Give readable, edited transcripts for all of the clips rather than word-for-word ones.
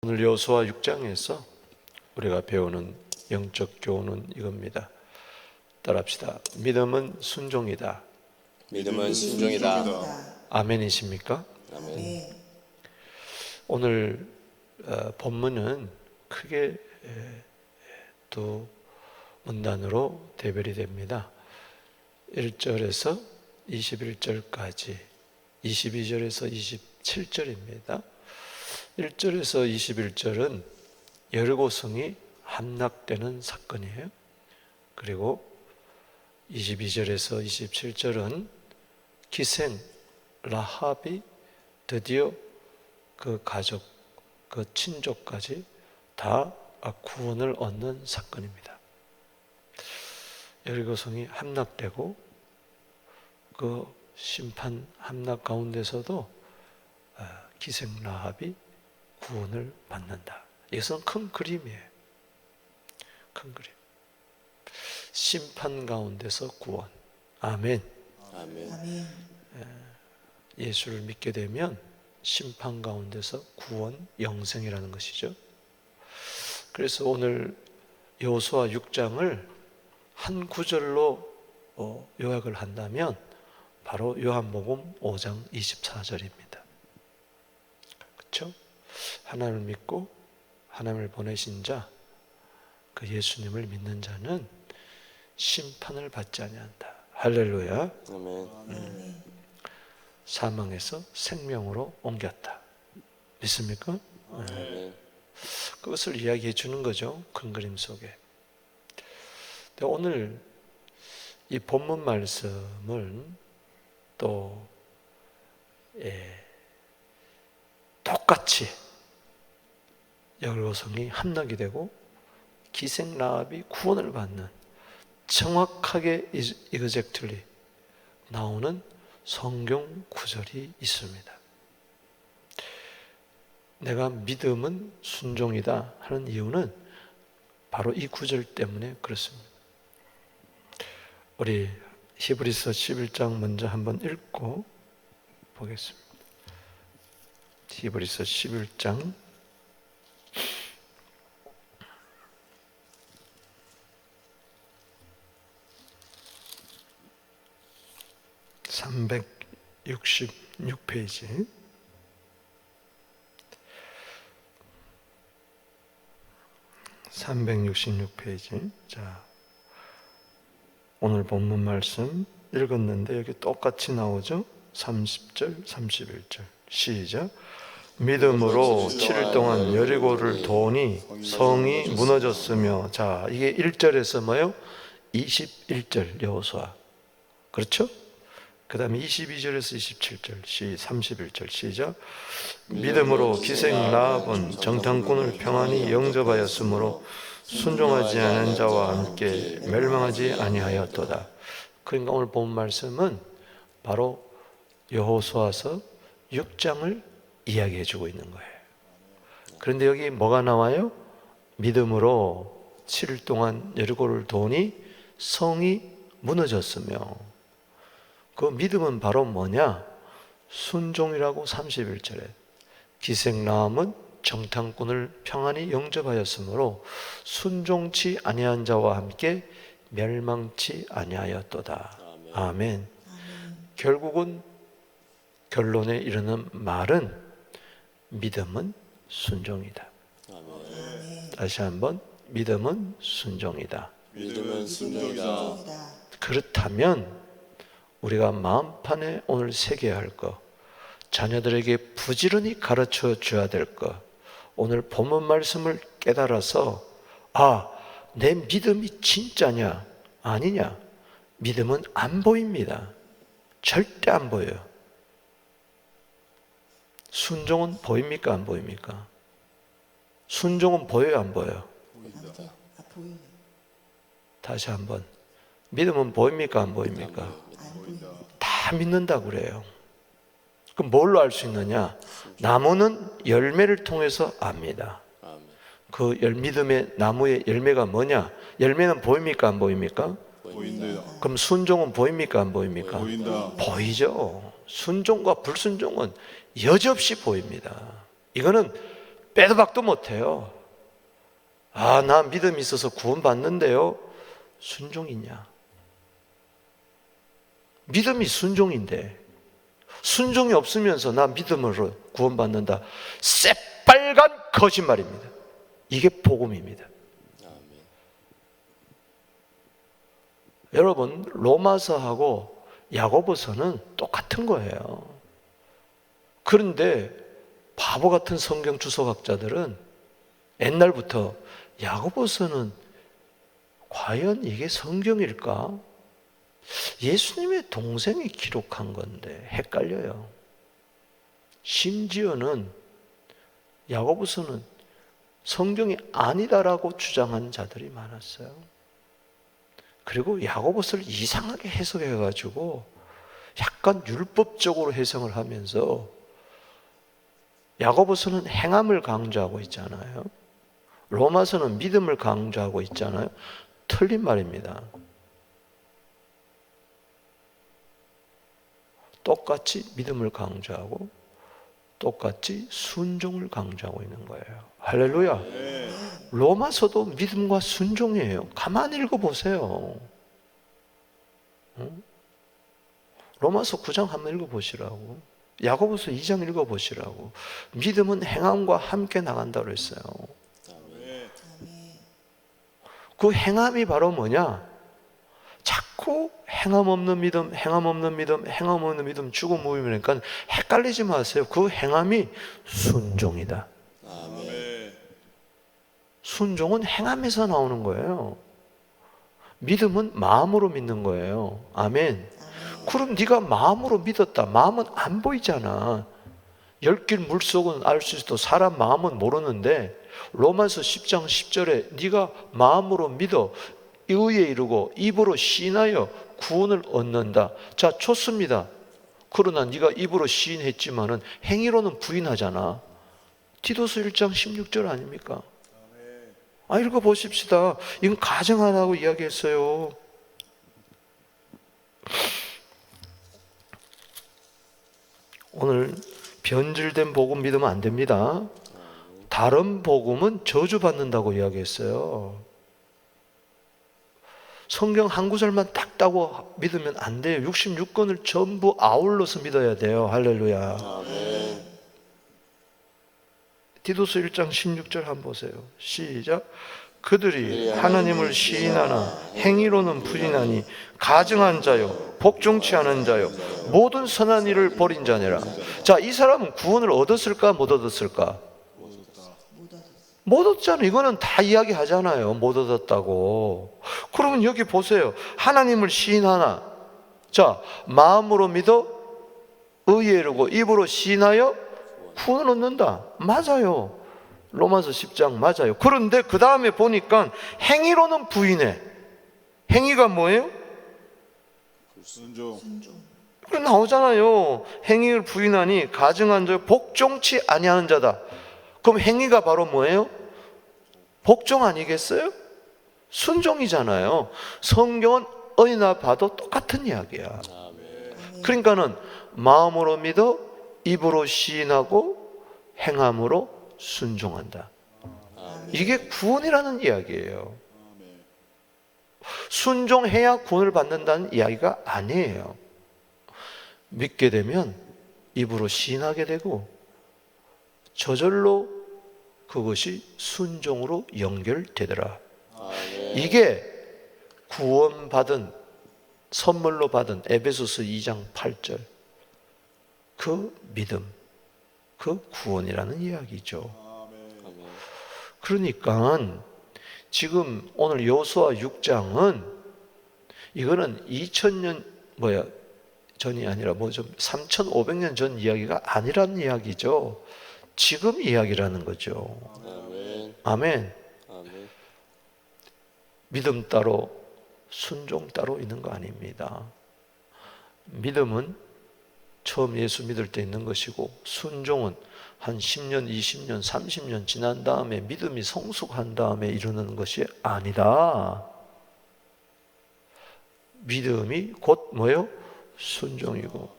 오늘 여호수아 6장에서 우리가 배우는 영적 교훈은 이겁니다. 따라합시다. 믿음은 순종이다. 믿음은 순종이다. 아멘이십니까? 아멘. 오늘 본문은 크게 두 문단으로 대별이 됩니다. 1절에서 21절까지, 22절에서 27절입니다. 1절에서 21절은 여리고성이 함락되는 사건이에요. 그리고 22절에서 27절은 기생 라합이 드디어 그 가족, 그 친족까지 다 구원을 얻는 사건입니다. 여리고성이 함락되고 그 심판 함락 가운데서도 기생 라합이 구원을 받는다. 이것은 큰 그림이에요. 큰 그림. 심판 가운데서 구원. 아멘. 아멘. 예수를 믿게 되면 심판 가운데서 구원, 영생이라는 것이죠. 그래서 오늘 여호수아 6장을 한 구절로 요약을 한다면 바로 요한복음 5장 24절입니다. 그렇죠? 하나님을 믿고 하나님을 보내신 자, 그 예수님을 믿는 자는 심판을 받지 아니한다. 할렐루야. 아멘. 사망에서 생명으로 옮겼다. 믿습니까? 아멘. 그것을 이야기해 주는 거죠. 큰 그림 속에. 근데 오늘 이 본문 말씀을 또 똑같이 여리고성이 함락이 되고 기생 라합이 구원을 받는 정확하게 이그젝틀리 나오는 성경 구절이 있습니다. 내가 믿음은 순종이다 하는 이유는 바로 이 구절 때문에 그렇습니다. 우리 히브리서 11장 먼저 한번 읽고 보겠습니다. 히브리서 11장 366페이지. 자, 오늘 본문 말씀 읽었는데 여기 똑같이 나오죠? 30절, 31절. 시작. 믿음으로 7일 동안 여리고를 도우니 성이 무너졌으며. 자, 이게 1절에서 뭐예요? 21절 여호수아. 그렇죠? 그 다음에 22절에서 27절, 31절 시작. 믿음으로 기생 라합은 정탐꾼을 평안히 영접하였으므로 순종하지 않은 자와 함께 멸망하지 아니하였도다. 그러니까 오늘 본 말씀은 바로 여호수아서 6장을 이야기해 주고 있는 거예요. 그런데 여기 뭐가 나와요? 믿음으로 7일 동안 여리고를 도우니 성이 무너졌으며. 그 믿음은 바로 뭐냐? 순종이라고 31절에. 기생 라합은 정탐꾼을 평안히 영접하였으므로 순종치 아니한 자와 함께 멸망치 아니하였도다. 아멘. 결국은 결론에 이르는 말은 믿음은 순종이다. 다시 한번, 믿음은 순종이다. 믿음은 순종이다. 그렇다면 우리가 마음판에 오늘 새겨야 할 것, 자녀들에게 부지런히 가르쳐 줘야 될 것, 오늘 본문 말씀을 깨달아서 내 믿음이 진짜냐 아니냐, 믿음은 안 보입니다. 절대 안 보여요. 순종은 보입니까 안 보입니까? 순종은 보여요 안 보여요? 보인다. 다시 한번, 믿음은 보입니까 안 보입니까? 다 믿는다고 그래요. 그럼 뭘로 알 수 있느냐? 나무는 열매를 통해서 압니다. 그 믿음의 나무의 열매가 뭐냐? 열매는 보입니까 안 보입니까? 보인다. 그럼 순종은 보입니까 안 보입니까? 보인다. 보이죠. 순종과 불순종은 여지없이 보입니다. 이거는 빼도 박도 못해요. 아, 나 믿음이 있어서 구원받는데요. 순종이냐? 믿음이 순종인데 순종이 없으면서 나 믿음으로 구원받는다. 새빨간 거짓말입니다. 이게 복음입니다. 여러분, 로마서하고 야고보서는 똑같은 거예요. 그런데 바보 같은 성경 주석학자들은 옛날부터 야고보서는 과연 이게 성경일까? 예수님의 동생이 기록한 건데 헷갈려요. 심지어는 야고보서는 성경이 아니다라고 주장한 자들이 많았어요. 그리고 야고보서를 이상하게 해석해가지고 약간 율법적으로 해석을 하면서 야고보서는 행함을 강조하고 있잖아요. 로마서는 믿음을 강조하고 있잖아요. 틀린 말입니다. 똑같이 믿음을 강조하고 똑같이 순종을 강조하고 있는 거예요. 할렐루야. 로마서도 믿음과 순종이에요. 가만히 읽어보세요. 로마서 9장 한번 읽어보시라고. 야고보서 2장 읽어보시라고. 믿음은 행함과 함께 나간다고 그랬어요. 그 행함이 바로 뭐냐? 자꾸 행함 없는 믿음, 행함 없는 믿음, 행함 없는 믿음, 죽음 모임이니까 헷갈리지 마세요. 그 행함이 순종이다. 순종은 행함에서 나오는 거예요. 믿음은 마음으로 믿는 거예요. 아멘. 그럼 네가 마음으로 믿었다. 마음은 안 보이잖아. 열길 물속은 알 수 있어도 사람 마음은 모르는데 로마서 10장 10절에 네가 마음으로 믿어 의에 이르고 입으로 시인하여 구원을 얻는다. 자, 좋습니다. 그러나 네가 입으로 시인했지만은 행위로는 부인하잖아. 디도서 1장 16절 아닙니까? 읽어보십시다. 이건 가정하라고 이야기했어요. 오늘 변질된 복음 믿으면 안 됩니다. 다른 복음은 저주받는다고 이야기했어요. 성경 한 구절만 딱 따고 믿으면 안 돼요. 66권을 전부 아울러서 믿어야 돼요. 할렐루야. 아멘. 디도서 1장 16절 한번 보세요. 시작. 그들이 하나님을 시인하나 행위로는 부인하니 가증한 자요 복종치 않은 자요 모든 선한 일을 버린 자니라. 자, 이 사람은 구원을 얻었을까 못 얻었을까? 못 얻잖아요. 이거는 다 이야기하잖아요. 못 얻었다고. 그러면 여기 보세요. 하나님을 시인하나, 자, 마음으로 믿어 의에 이르고 입으로 시인하여 구원을 얻는다. 맞아요. 로마서 10장 맞아요. 그런데 그 다음에 보니까 행위로는 부인해. 행위가 뭐예요? 순종. 그래 나오잖아요. 행위를 부인하니 가증한 자 복종치 아니하는 자다. 그럼 행위가 바로 뭐예요? 복종 아니겠어요? 순종이잖아요. 성경은 어디나 봐도 똑같은 이야기야. 그러니까는 마음으로 믿어 입으로 시인하고 행함으로 순종한다. 이게 구원이라는 이야기예요. 순종해야 구원을 받는다는 이야기가 아니에요. 믿게 되면 입으로 시인하게 되고 저절로 그것이 순종으로 연결되더라. 이게 구원받은 선물로 받은 에베소서 2장 8절 그 믿음, 그 구원이라는 이야기죠. 그러니까 지금 오늘 여호수아 6장은 이거는 2000년 전이 아니라 좀 3500년 전 이야기가 아니라는 이야기죠. 지금 이야기라는 거죠. 아멘. 믿음 따로 순종 따로 있는 거 아닙니다. 믿음은 처음 예수 믿을 때 있는 것이고 순종은 한 10년, 20년, 30년 지난 다음에 믿음이 성숙한 다음에 이루는 것이 아니다. 믿음이 곧 뭐예요? 순종이고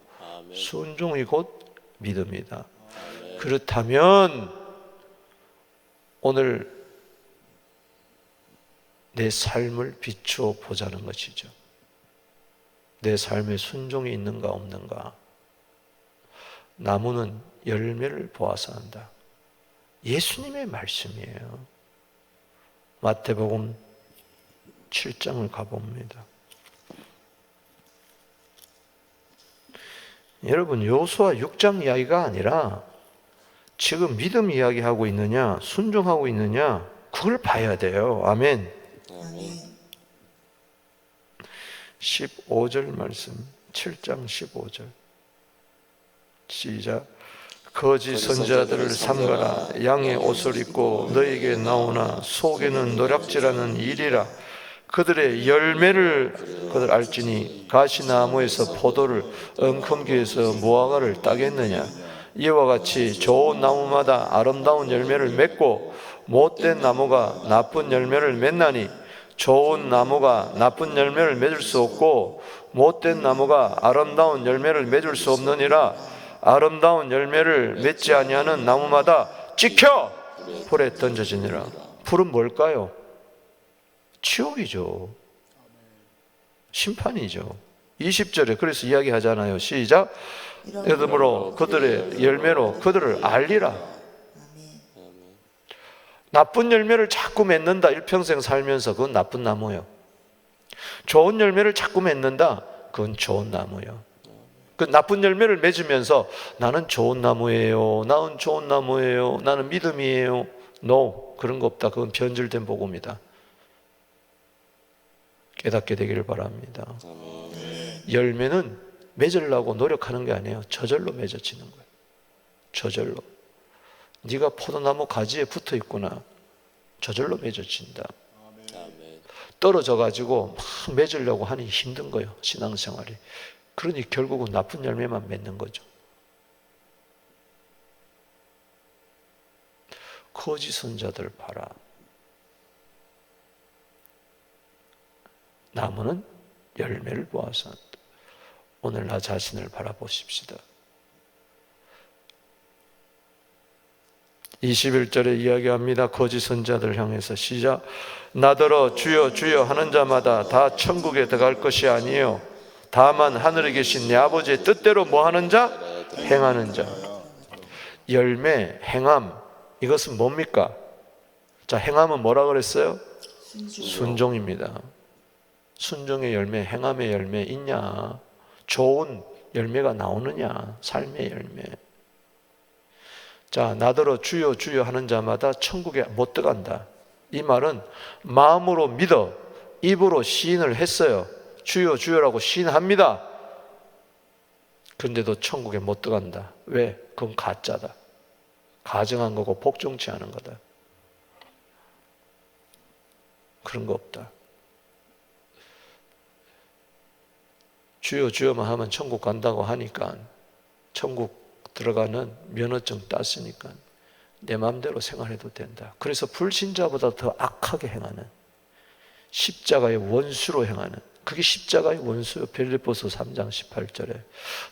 순종이 곧 믿음이다. 그렇다면 오늘 내 삶을 비추어 보자는 것이죠. 내 삶에 순종이 있는가 없는가. 나무는 열매를 보아서 한다. 예수님의 말씀이에요. 마태복음 7장을 가봅니다. 여러분, 여호수아 6장 이야기가 아니라 지금 믿음 이야기하고 있느냐, 순종하고 있느냐, 그걸 봐야 돼요. 아멘. 아멘. 15절 말씀, 7장 15절. 시작. 거짓 선지자들을 삼가라. 양의 옷을 입고 너에게 나오나 속에는 노략질하는 일이라. 그들의 열매를 그들 알지니 가시나무에서 포도를 엉겅퀴에서 무화과를 따겠느냐. 이와 같이 좋은 나무마다 아름다운 열매를 맺고 못된 나무가 나쁜 열매를 맺나니 좋은 나무가 나쁜 열매를 맺을 수 없고 못된 나무가 아름다운 열매를 맺을 수 없느니라. 아름다운 열매를 맺지 아니하는 나무마다 찍혀 불에 던져지니라. 불은 뭘까요? 지옥이죠. 심판이죠. 20절에 그래서 이야기하잖아요. 시작. 이러므로 그들의 열매로 그들을 알리라. 나쁜 열매를 자꾸 맺는다. 일평생 살면서 그건 나쁜 나무예요. 좋은 열매를 자꾸 맺는다. 그건 좋은 나무예요. 그 나쁜 열매를 맺으면서 나는 좋은 나무예요. 나는 좋은 나무예요. 나는 믿음이에요. No, 그런 거 없다. 그건 변질된 복음이다. 깨닫게 되기를 바랍니다. 열매는 맺으려고 노력하는 게 아니에요. 저절로 맺어지는 거예요. 저절로. 네가 포도나무 가지에 붙어 있구나. 저절로 맺어진다. 떨어져 가지고 막 맺으려고 하니 힘든 거예요. 신앙생활이. 그러니 결국은 나쁜 열매만 맺는 거죠. 거짓 선자들 봐라. 나무는 열매를 보아서 한다. 오늘 나 자신을 바라보십시다. 21절에 이야기합니다. 거짓 선자들 향해서 시작. 나더러 주여 주여 하는 자마다 다 천국에 들어갈 것이 아니에요. 다만 하늘에 계신 내 아버지의 뜻대로 뭐 하는 자? 행하는 자. 열매, 행함, 이것은 뭡니까? 자, 행함은 뭐라 그랬어요? 순종입니다. 순종의 열매, 행함의 열매 있냐? 좋은 열매가 나오느냐? 삶의 열매. 자, 나더러 주여 주여 하는 자마다 천국에 못 들어간다. 이 말은 마음으로 믿어 입으로 시인을 했어요. 주여 주여라고 시인합니다. 그런데도 천국에 못 들어간다. 왜? 그건 가짜다. 가정한 거고 복종치 않은 거다. 그런 거 없다. 주여 주여만 하면 천국 간다고 하니까, 천국 들어가는 면허증 땄으니까 내 마음대로 생활해도 된다. 그래서 불신자보다 더 악하게 행하는, 십자가의 원수로 행하는, 그게 십자가의 원수요. 빌립보서 3장 18절에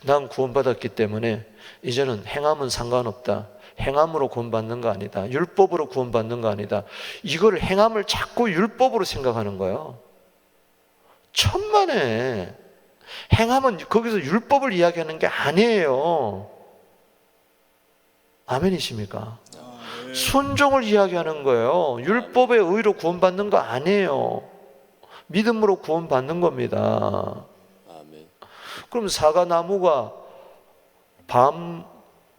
난 구원받았기 때문에 이제는 행함은 상관없다. 행함으로 구원받는 거 아니다. 율법으로 구원받는 거 아니다. 이걸 행함을 자꾸 율법으로 생각하는 거예요. 천만에. 행함은 거기서 율법을 이야기하는 게 아니에요. 아멘이십니까? 순종을 이야기하는 거예요. 율법의 의로 구원받는 거 아니에요. 믿음으로 구원받는 겁니다. 그럼 사과나무가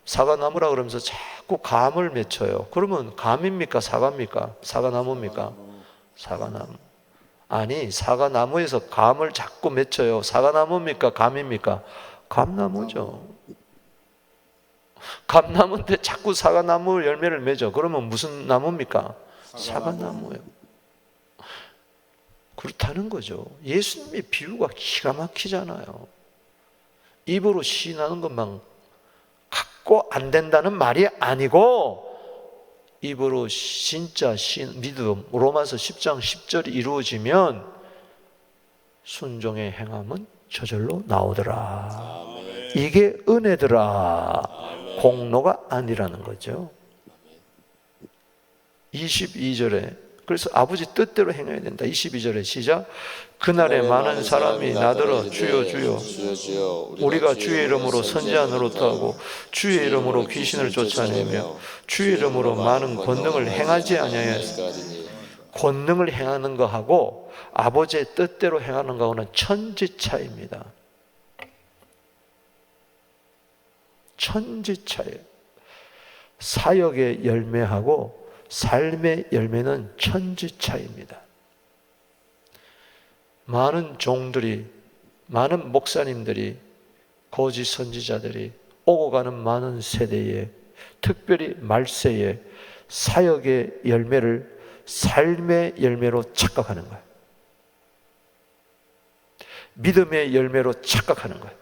사과나무라 그러면서 자꾸 감을 맺혀요. 그러면 감입니까? 사과입니까? 사과나무입니까? 사과나무. 아니, 사과나무에서 감을 자꾸 맺혀요. 사과나무입니까? 감입니까? 감나무죠. 감나무인데 자꾸 사과나무 열매를 맺어. 그러면 무슨 나무입니까? 사과나무예요. 그렇다는 거죠. 예수님의 비유가 기가 막히잖아요. 입으로 시인하는 것만 갖고 안 된다는 말이 아니고, 입으로 진짜 믿음, 로마서 10장 10절이 이루어지면 순종의 행함은 저절로 나오더라. 이게 은혜더라. 공로가 아니라는 거죠. 22절에 그래서 아버지 뜻대로 행해야 된다. 22절에 시작. 그날에 많은 사람이 나더러 주여 주여 주여 주여 우리가 주의 이름으로 선지자 노릇하고 주의 이름으로 귀신을 쫓아내며 주의 이름으로 많은 권능을 행하지 아니하였으니 권능을 행하는 거하고 아버지의 뜻대로 행하는 거하고는 천지 차이입니다. 천지 차이. 사역의 열매하고 삶의 열매는 천지 차이입니다. 많은 종들이, 많은 목사님들이, 거짓 선지자들이 오고 가는 많은 세대에, 특별히 말세에 사역의 열매를 삶의 열매로 착각하는 거예요. 믿음의 열매로 착각하는 거예요.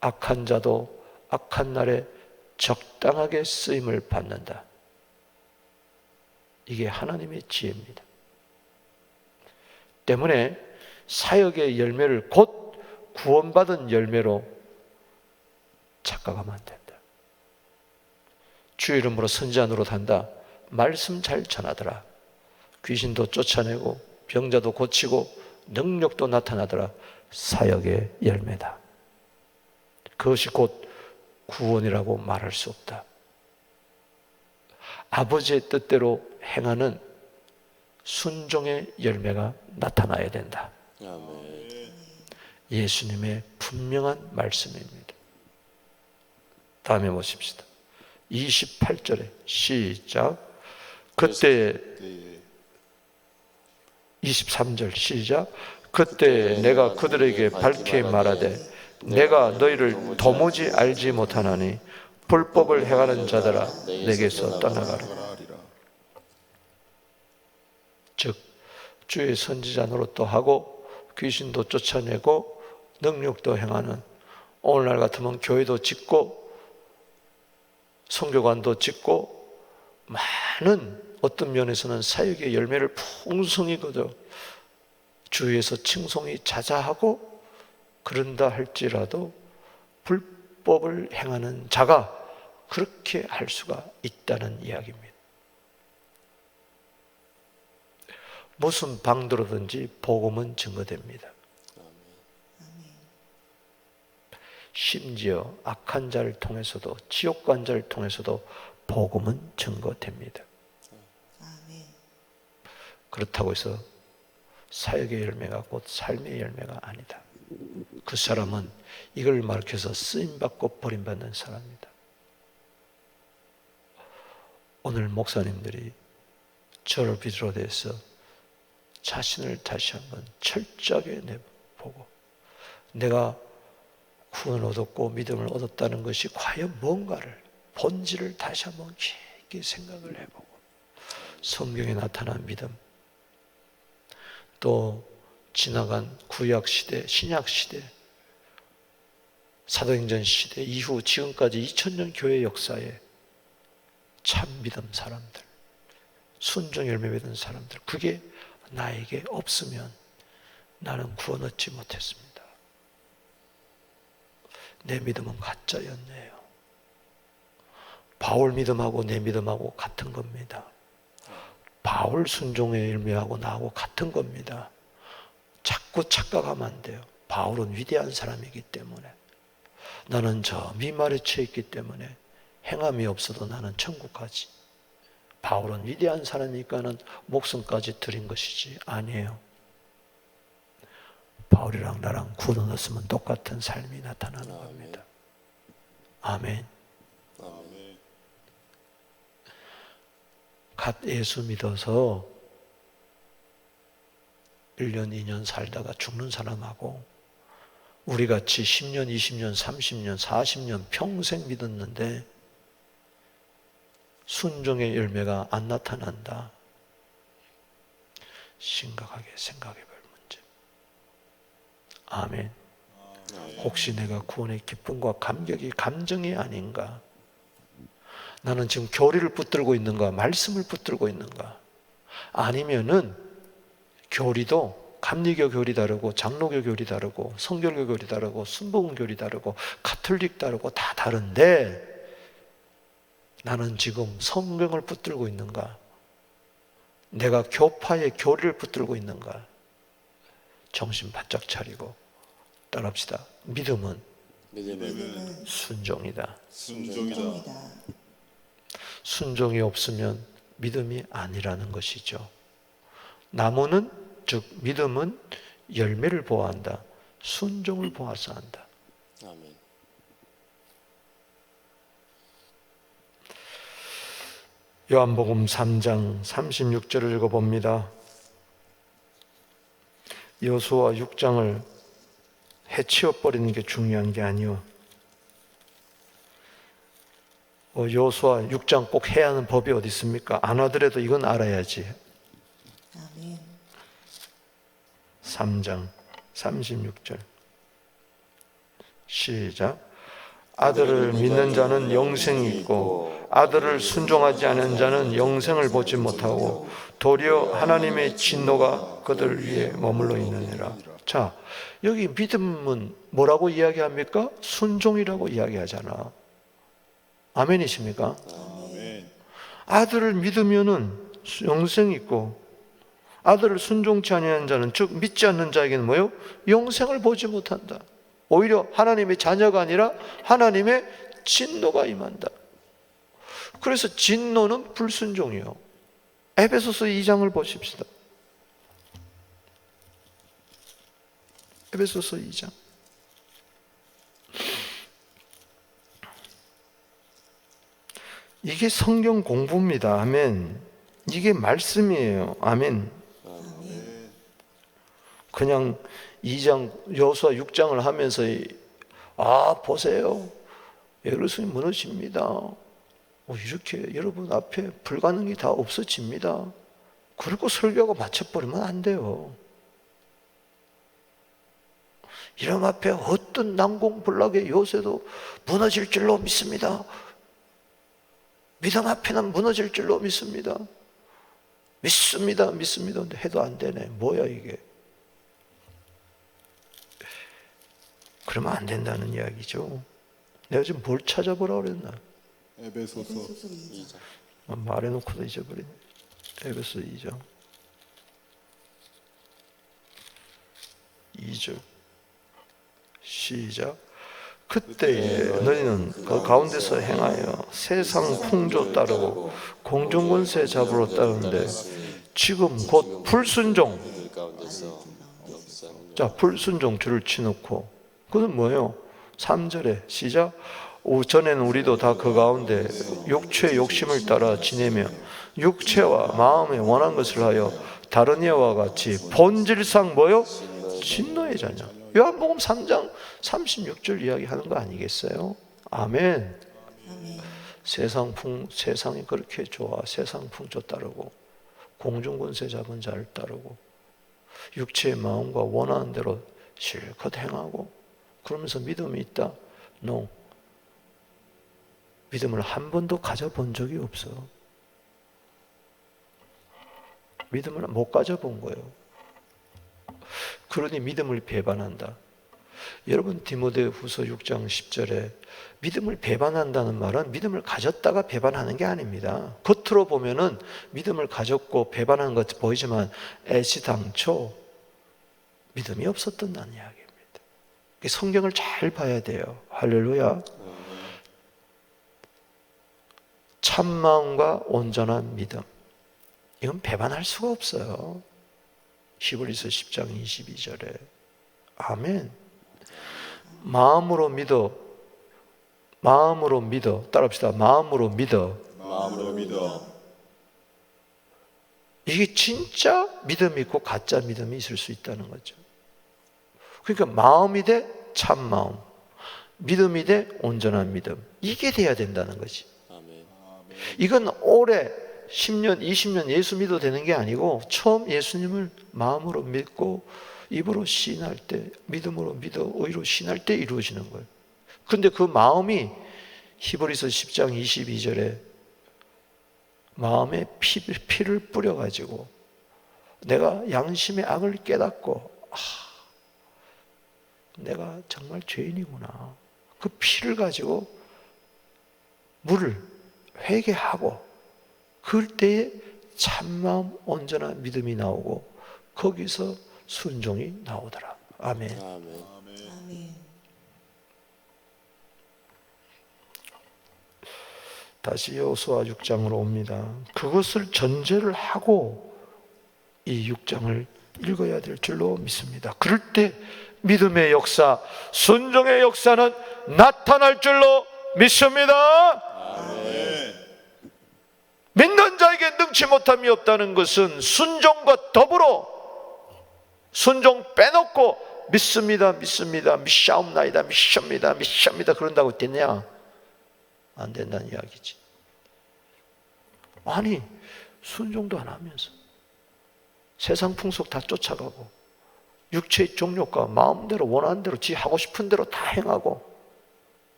악한 자도 악한 날에 적당하게 쓰임을 받는다. 이게 하나님의 지혜입니다. 때문에 사역의 열매를 곧 구원받은 열매로 착각하면 안 된다. 주의 이름으로 선지자 노릇한다. 말씀 잘 전하더라. 귀신도 쫓아내고 병자도 고치고 능력도 나타나더라. 사역의 열매다. 그것이 곧 구원이라고 말할 수 없다. 아버지의 뜻대로 행하는 순종의 열매가 나타나야 된다. 예수님의 분명한 말씀입니다. 다음에 보십시다. 28절에 시작. 그때 23절 시작. 그때 내가 그들에게 밝히 말하되 내가 너희를 도무지 알지 못하나니 불법을 행하는 자들아 내게서 떠나가라. 즉 주의 선지자 노릇도 하고 귀신도 쫓아내고 능력도 행하는, 오늘날 같으면 교회도 짓고 성교관도 짓고 많은 어떤 면에서는 사역의 열매를 풍성히 거둬 주위에서 칭송이 자자하고 그런다 할지라도 불법을 행하는 자가 그렇게 할 수가 있다는 이야기입니다. 무슨 방도로든지 복음은 증거됩니다. 심지어 악한 자를 통해서도, 지옥 간 자를 통해서도 복음은 증거됩니다. 그렇다고 해서 사역의 열매가 곧 삶의 열매가 아니다. 그 사람은 이걸 말해서 쓰임받고 버림받는 사람이다. 오늘 목사님들이 저를 비롯해서 자신을 다시 한번 철저하게 내보고 내가 구원을 얻었고 믿음을 얻었다는 것이 과연 뭔가를, 본질을 다시 한번 깊게 생각을 해보고 성경에 나타난 믿음, 또 지나간 구약시대, 신약시대, 사도행전 시대 이후 지금까지 2000년 교회 역사에 참 믿음 사람들, 순종 열매 맺은 사람들, 그게 나에게 없으면 나는 구원 얻지 못했습니다. 내 믿음은 가짜였네요. 바울 믿음하고 내 믿음하고 같은 겁니다. 바울 순종의 열매하고 나하고 같은 겁니다. 자꾸 착각하면 안 돼요. 바울은 위대한 사람이기 때문에, 나는 저 미말에 처해 있기 때문에 행함이 없어도 나는 천국 가지. 바울은 위대한 사람이니까는 목숨까지 드린 것이지. 아니에요. 바울이랑 나랑 구원 얻었으면 똑같은 삶이 나타나는 겁니다. 아멘. 갓 예수 믿어서 1년, 2년 살다가 죽는 사람하고 우리같이 10년, 20년, 30년, 40년 평생 믿었는데 순종의 열매가 안 나타난다. 심각하게 생각해 볼 문제. 아멘. 혹시 내가 구원의 기쁨과 감격이 감정이 아닌가? 나는 지금 교리를 붙들고 있는가? 말씀을 붙들고 있는가? 아니면은 교리도 감리교 교리 다르고 장로교 교리 다르고 성결교 교리 다르고 순복음 교리 다르고 가톨릭 다르고 다 다른데 나는 지금 성경을 붙들고 있는가? 내가 교파의 교리를 붙들고 있는가? 정신 바짝 차리고 따라합시다. 믿음은 순종이다. 순종이다. 순종이 없으면 믿음이 아니라는 것이죠. 나무는, 즉 믿음은 열매를 보아한다. 순종을 보아서 한다. 아멘. 요한복음 3장 36절을 읽어봅니다. 여호수아 6장을 해치워버리는 게 중요한 게 아니요. 여호수아 6장 꼭 해야 하는 법이 어디 있습니까? 안 하더라도 이건 알아야지. 아멘. 3장 36절 시작. 아들을 믿는 자는 영생이 있고 아들을 순종하지 않은 자는 영생을 보지 못하고 도리어 하나님의 진노가 그들 위에 머물러 있느니라. 자, 여기 믿음은 뭐라고 이야기합니까? 순종이라고 이야기하잖아. 아멘이십니까? 아멘. 아들을 믿으면은 영생이 있고 아들을 순종치 아니하는 자는, 즉 믿지 않는 자에게는 뭐요? 영생을 보지 못한다. 오히려 하나님의 자녀가 아니라 하나님의 진노가 임한다. 그래서 진노는 불순종이요. 에베소서 2장을 보십시다. 에베소서 2장. 이게 성경 공부입니다. 아멘. 이게 말씀이에요. 아멘. 그냥 2장, 여호수아 6장을 하면서 보세요. 예루살렘이 무너집니다. 이렇게 여러분 앞에 불가능이 다 없어집니다. 그리고 설교하고 맞춰버리면 안 돼요. 이름 앞에 어떤 난공불락의 요새도 무너질 줄로 믿습니다. 믿음 앞에는 무너질 줄로 믿습니다. 믿습니다. 근데 해도 안 되네. 뭐야 이게? 그러면 안 된다는 이야기죠. 내가 지금 뭘 찾아보라고 그랬나? 에베소서 2장. 말해놓고도 잊어버리네. 에베소 2장 2절 시작. 그때에 너희는 그 가운데서 행하여 세상 풍조 따르고 공중권세 잡으러 따르는데 지금 곧 불순종. 그 가운데서 자, 불순종 줄을 치놓고 그건 뭐예요? 3절에 시작. 전에는 우리도 다 그 가운데 육체의 욕심을 따라 지내며 육체와 마음에 원한 것을 하여 다른 이와 같이 본질상 뭐요? 진노의 자녀. 요한복음 3장 36절 이야기하는 거 아니겠어요? 아멘. 세상이 그렇게 좋아. 세상 풍조 따르고 공중권세 잡은 자를 따르고 육체의 마음과 원하는 대로 실컷 행하고 그러면서 믿음이 있다? No. 믿음을 한 번도 가져본 적이 없어. 믿음을 못 가져본 거예요. 그러니 믿음을 배반한다. 여러분 디모데후서 6장 10절에 믿음을 배반한다는 말은 믿음을 가졌다가 배반하는 게 아닙니다. 겉으로 보면은 믿음을 가졌고 배반하는 것 보이지만 애시당초 믿음이 없었다는 이야기입니다. 성경을 잘 봐야 돼요. 할렐루야. 참마음과 온전한 믿음. 이건 배반할 수가 없어요. 히브리서 10장 22절에 아멘. 마음으로 믿어. 따라합시다. 마음으로 믿어. 이게 진짜 믿음이 있고 가짜 믿음이 있을 수 있다는 거죠. 그러니까 마음이 돼 참마음, 믿음이 돼 온전한 믿음. 이게 돼야 된다는 거지. 이건 오래 10년, 20년 예수 믿어도 되는 게 아니고 처음 예수님을 마음으로 믿고 입으로 시인할 때, 믿음으로 믿어 의로 시인할 때 이루어지는 거예요. 그런데 그 마음이 히브리서 10장 22절에 마음에 피를 뿌려가지고 내가 양심의 악을 깨닫고 내가 정말 죄인이구나. 그 피를 가지고 물을 회개하고 그럴 때에 참마음 온전한 믿음이 나오고 거기서 순종이 나오더라. 아멘. 아멘. 아멘. 다시 여호수아 6장으로 옵니다. 그것을 전제를 하고 이 6장을 읽어야 될 줄로 믿습니다. 그럴 때 믿음의 역사, 순종의 역사는 나타날 줄로 믿습니다. 아멘. 믿는 자에게 능치 못함이 없다는 것은 순종과 더불어 순종 빼놓고 믿습니다, 믿습니다, 믿사옵나이다, 믿습니다, 믿습니다 그런다고 되냐? 안 된다는 이야기지. 아니 순종도 안 하면서 세상 풍속 다 쫓아가고 육체의 종욕과 마음대로 원하는 대로 지 하고 싶은 대로 다 행하고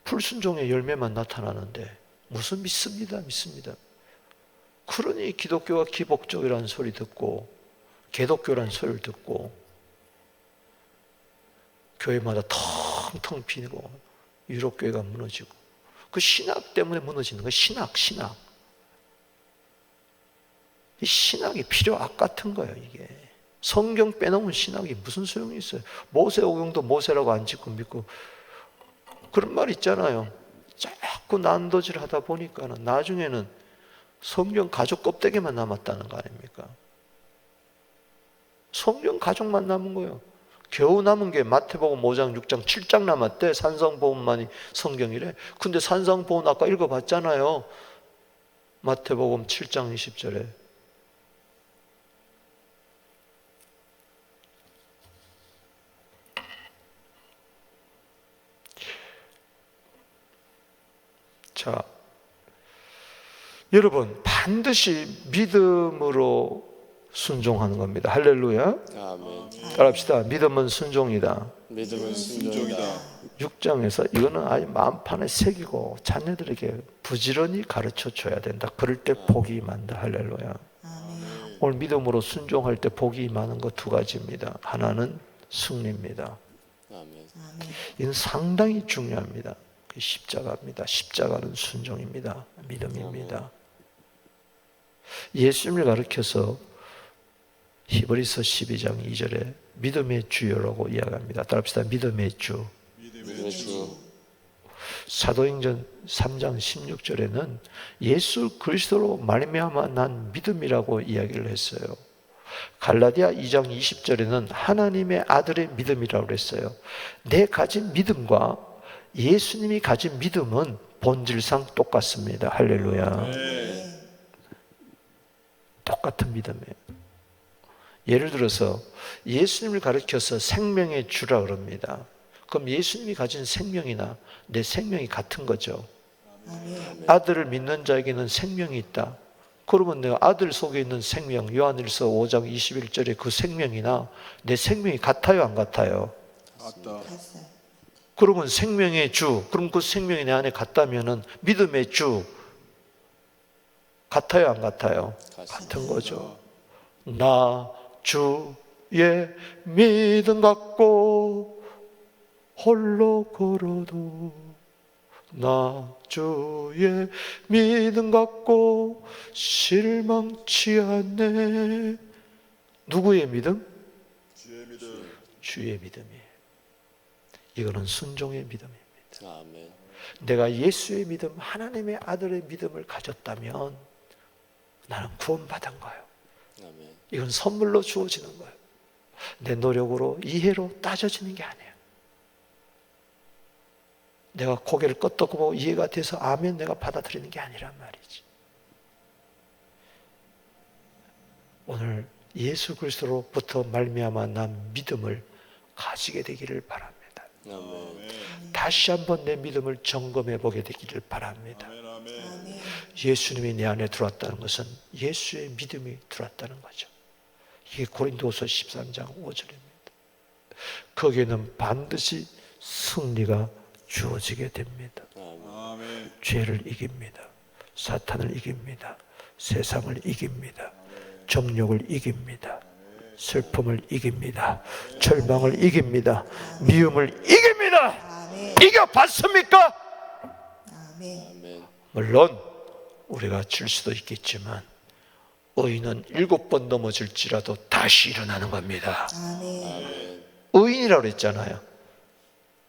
불순종의 열매만 나타나는데 무슨 믿습니다, 믿습니다. 그러니 기독교가 기복적이라는 소리 듣고 개독교라는 소리를 듣고 교회마다 텅텅 비고 유럽교회가 무너지고 그 신학 때문에 무너지는 거예요. 신학. 이 신학이 필요 악 같은 거예요. 이게 성경 빼놓은 신학이 무슨 소용이 있어요. 모세 오경도 모세라고 안 짓고 믿고 그런 말 있잖아요. 자꾸 난도질 하다 보니까는 나중에는 성경 가족 껍데기만 남았다는 거 아닙니까? 성경 가족만 남은 거예요. 겨우 남은 게 마태복음 5장, 6장, 7장 남았대. 산상보험만이 성경이래. 근데 산상보험 아까 읽어봤잖아요. 마태복음 7장 20절에 자, 여러분 반드시 믿음으로 순종하는 겁니다. 할렐루야. 아멘. 따라합시다. 믿음은 순종이다. 믿음은 순종이다. 순종이다. 6장에서 이거는 아예 마음판에 새기고 자녀들에게 부지런히 가르쳐 줘야 된다. 그럴 때 복이 임한다. 할렐루야. 아멘. 오늘 믿음으로 순종할 때 복이 임하는 것 두 가지입니다. 하나는 승리입니다. 아멘. 아멘. 이건 상당히 중요합니다. 십자가입니다. 십자가는 순종입니다. 믿음입니다. 예수님을 가르쳐서 히브리서 12장 2절에 믿음의 주여라고 이야기합니다. 따라합시다. 믿음의 주. 믿음의 주. 사도행전 3장 16절에는 예수 그리스도로 말미암아 난 믿음이라고 이야기를 했어요. 갈라디아 2장 20절에는 하나님의 아들의 믿음이라고 그랬어요. 내 가진 믿음과 예수님이 가진 믿음은 본질상 똑같습니다. 할렐루야. 똑같은 믿음이에요. 예를 들어서 예수님을 가르쳐서 생명의 주라 그럽니다. 그럼 예수님이 가진 생명이나 내 생명이 같은 거죠. 아들을 믿는 자에게는 생명이 있다. 그러면 내가 아들 속에 있는 생명, 요한일서 5장 21절에 그 생명이나 내 생명이 같아요, 안 같아요? 같다. 그러면 생명의 주, 그럼 그 생명이 내 안에 같다면은 믿음의 주 같아요, 안 같아요? 같은 거죠. 나 주의 믿음 갖고 홀로 걸어도 나 주의 믿음 갖고 실망치 않네. 누구의 믿음? 주의 믿음. 주의 믿음이에요. 이거는 순종의 믿음입니다. 아멘. 내가 예수의 믿음, 하나님의 아들의 믿음을 가졌다면 나는 구원받은 거예요. 아멘. 이건 선물로 주어지는 거예요. 내 노력으로, 이해로 따져지는 게 아니에요. 내가 고개를 끄덕이고 이해가 돼서 아멘 내가 받아들이는 게 아니란 말이지. 오늘 예수 그리스도로부터 말미암아 난 믿음을 가지게 되기를 바랍니다. 아멘. 다시 한번 내 믿음을 점검해 보게 되기를 바랍니다. 아멘. 아멘. 예수님이 내 안에 들어왔다는 것은 예수의 믿음이 들어왔다는 거죠. 이게 고린도후서 13장 5절입니다. 거기에는 반드시 승리가 주어지게 됩니다. 아멘. 죄를 이깁니다. 사탄을 이깁니다. 세상을 이깁니다. 정욕을 이깁니다. 슬픔을 이깁니다. 절망을 이깁니다. 미움을 이깁니다. 이겨봤습니까? 아멘. 아멘. 물론 우리가 질 수도 있겠지만 의인은 7번 넘어질지라도 다시 일어나는 겁니다. 아멘. 의인이라고 그랬잖아요.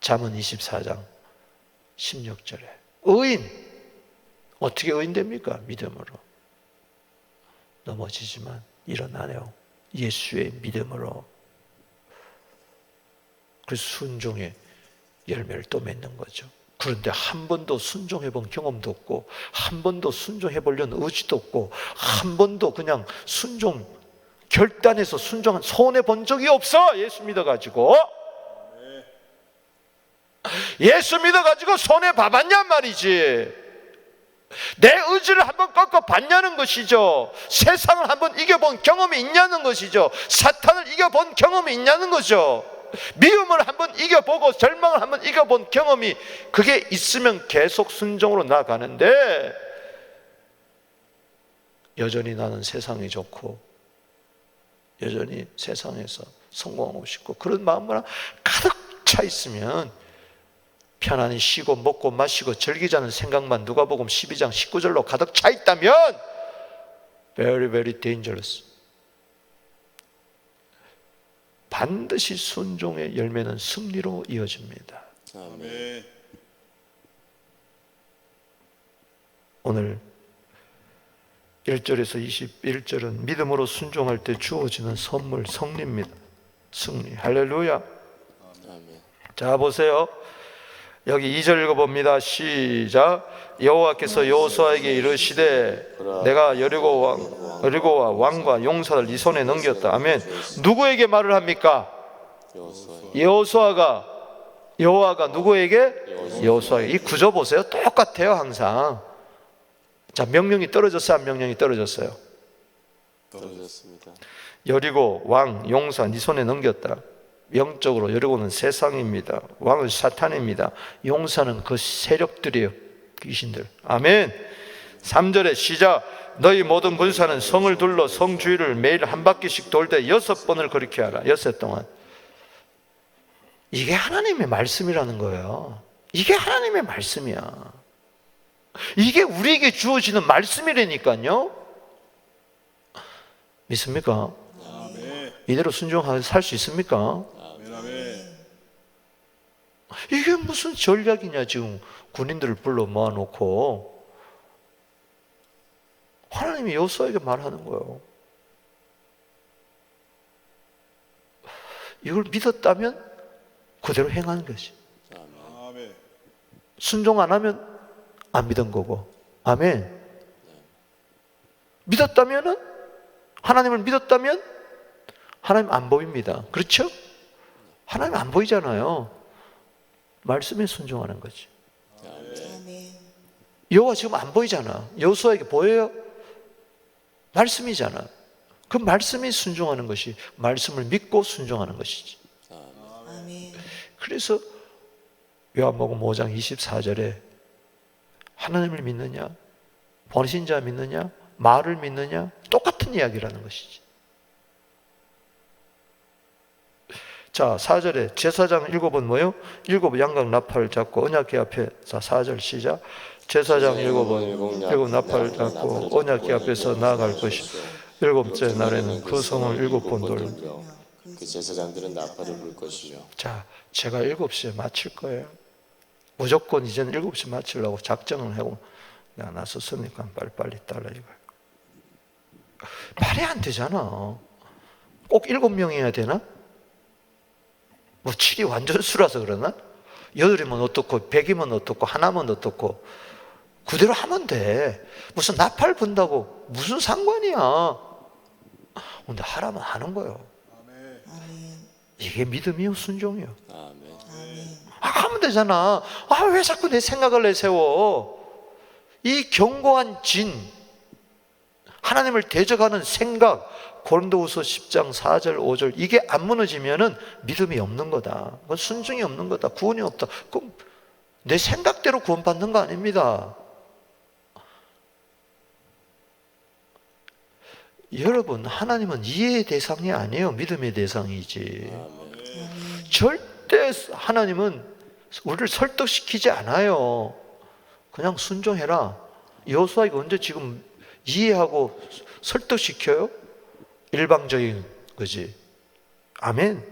잠언 24장 16절에 의인 어떻게 의인 됩니까? 믿음으로. 넘어지지만 일어나네요. 예수의 믿음으로. 그 순종의 열매를 또 맺는 거죠. 그런데 한 번도 순종해 본 경험도 없고 한 번도 순종해 보려는 의지도 없고 한 번도 그냥 순종 결단해서 순종한 손해 본 적이 없어. 예수 믿어가지고 예수 믿어가지고 손해 봐봤냔 말이지. 내 의지를 한번 꺾어 봤냐는 것이죠. 세상을 한번 이겨본 경험이 있냐는 것이죠. 사탄을 이겨본 경험이 있냐는 거죠. 미움을 한번 이겨보고 절망을 한번 이겨본 경험이 그게 있으면 계속 순종으로 나아가는데 여전히 나는 세상이 좋고 여전히 세상에서 성공하고 싶고 그런 마음으로 가득 차 있으면 편안히 쉬고 먹고 마시고 즐기자는 생각만 누가복음 12장 19절로 가득 차 있다면 very very dangerous. 반드시 순종의 열매는 승리로 이어집니다. 아멘. 오늘 1절에서 21절은 믿음으로 순종할 때 주어지는 선물, 승리입니다. 승리. 할렐루야. 아멘. 자, 보세요. 여기 2절 읽어봅니다. 시작. 여호와께서 여호수아에게 이르시되 내가 여리고와 왕과 용사를 네 손에 넘겼다. 아멘. 누구에게 말을 합니까? 여호와가 누구에게? 여호수아에게. 이 구조 보세요. 똑같아요 항상. 자, 명령이 떨어졌어요? 안 명령이 떨어졌어요? 떨어졌습니다. 여리고 왕 용사 네 손에 넘겼다. 영적으로 여리고는 세상입니다. 왕은 사탄입니다. 용사는 그 세력들이에요. 귀신들. 아멘. 3절에 시작. 너희 모든 군사는 성을 둘러 성 주위를 매일 한 바퀴씩 돌 때 6번을 그렇게 하라. 6 동안. 이게 하나님의 말씀이라는 거예요. 이게 하나님의 말씀이야. 이게 우리에게 주어지는 말씀이라니까요. 믿습니까? 아멘. 이대로 순종하며 살 수 있습니까? 아멘. 이게 무슨 전략이냐. 지금 군인들을 불러 모아놓고 하나님이 여호수아에게 말하는 거예요. 이걸 믿었다면 그대로 행하는 것이. 아멘. 순종 안 하면 안 믿은 거고. 아멘. 믿었다면은 하나님을 믿었다면 하나님 안 보입니다. 그렇죠? 하나님 안 보이잖아요. 말씀에 순종하는 거지. 아멘. 여호와 지금 안 보이잖아. 여호수아에게 보여요? 말씀이잖아. 그 말씀에 순종하는 것이 말씀을 믿고 순종하는 것이지. 아멘. 그래서 요한복음 5장 24절에 하나님을 믿느냐, 번신자 믿느냐, 말을 믿느냐 똑같은 이야기라는 것이지. 자, 4절에 제사장 7은 뭐예요? 7 양각 나팔을 잡고 언약궤 앞에. 자, 4절 시작. 제사장 7은 7 나팔을 잡고 언약궤 앞에서 나아갈 것이고 7째 날에는 그 성을 7번 돌며 그 제사장들은 나팔을 불 것이며. 자, 제가 7시에 마칠 거예요. 무조건 이제는 7시 마치려고 작정을 하고 내가 나섰으니까 빨리빨리 따라 이거예요. 말이 안 되잖아. 꼭 7명이어야 되나? 뭐 7이 완전수라서 그러나? 8이면 어떻고 100이면 어떻고 하나면 어떻고 그대로 하면 돼. 무슨 나팔 분다고 무슨 상관이야. 근데 하라면 하는 거예요. 아멘. 이게 믿음이요 순종이요. 아멘. 하면 되잖아. 왜 자꾸 내 생각을 내세워? 이 견고한 진, 하나님을 대적하는 생각, 고린도후서 10장 4절 5절 이게 안 무너지면은 믿음이 없는 거다. 순종이 없는 거다. 구원이 없다. 그럼 내 생각대로 구원받는 거 아닙니다. 여러분, 하나님은 이해의 대상이 아니에요. 믿음의 대상이지. 절대 하나님은 우리를 설득시키지 않아요. 그냥 순종해라. 여호수아 이거 언제 지금 이해하고 설득시켜요? 일방적인 거지. 아멘.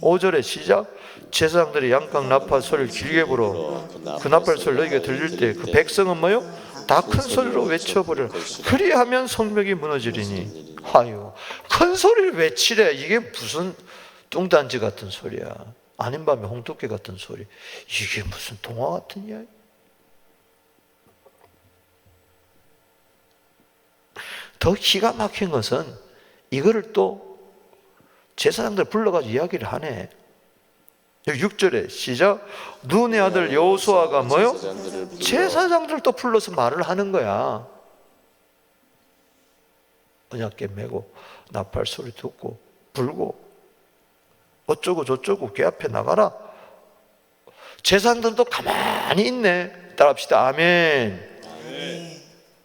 5절에 시작. 제사장들이 양강 나팔 소리를 길게 불어 그 나팔 소리를 너희에게 들릴 때 그 백성은 뭐요? 다 큰 소리로 외쳐버려. 그리하면 성벽이 무너지리니. 하유, 큰 소리를 외치래. 이게 무슨 뚱딴지 같은 소리야. 아닌 밤에 홍두깨 같은 소리. 이게 무슨 동화 같은 이야기. 더 기가 막힌 것은 이거를 또 제사장들 불러가지고 이야기를 하네. 6절에 시작. 눈의 아들 여호수아가 뭐요? 제사장들 또 불러서 말을 하는 거야. 언약궤 메고 나팔 소리 듣고 불고 어쩌고 저쩌고 궤 앞에 나가라. 제사장들도 가만히 있네. 따라합시다. 아멘.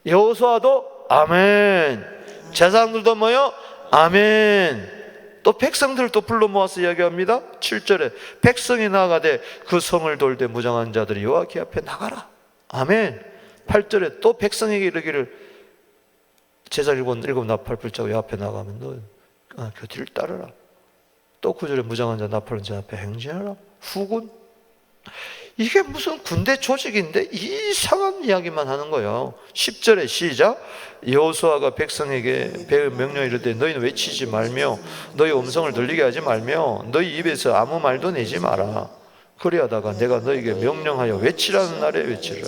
여호수아도 아멘. 제사장들도 뭐요? 아멘. 또 백성들을 또 불러 모아서 이야기합니다. 7절에 백성이 나아가되 그 성을 돌되 무장한 자들이 여호와 궤 앞에 나가라. 아멘. 8절에 또 백성에게 이르기를 제사 일곱 나팔 불자고 여 앞에 나가면 너 그 뒤를 따르라. 또 9절에 무장한 자 나팔은 제 앞에 행진하라. 후군. 이게 무슨 군대 조직인데 이상한 이야기만 하는 거예요. 10절에 시작. 여호수아가 백성에게 명령을 이르되 너희는 외치지 말며 너희 음성을 들리게 하지 말며 너희 입에서 아무 말도 내지 마라. 그리하다가 내가 너희에게 명령하여 외치라는 날에 외치라.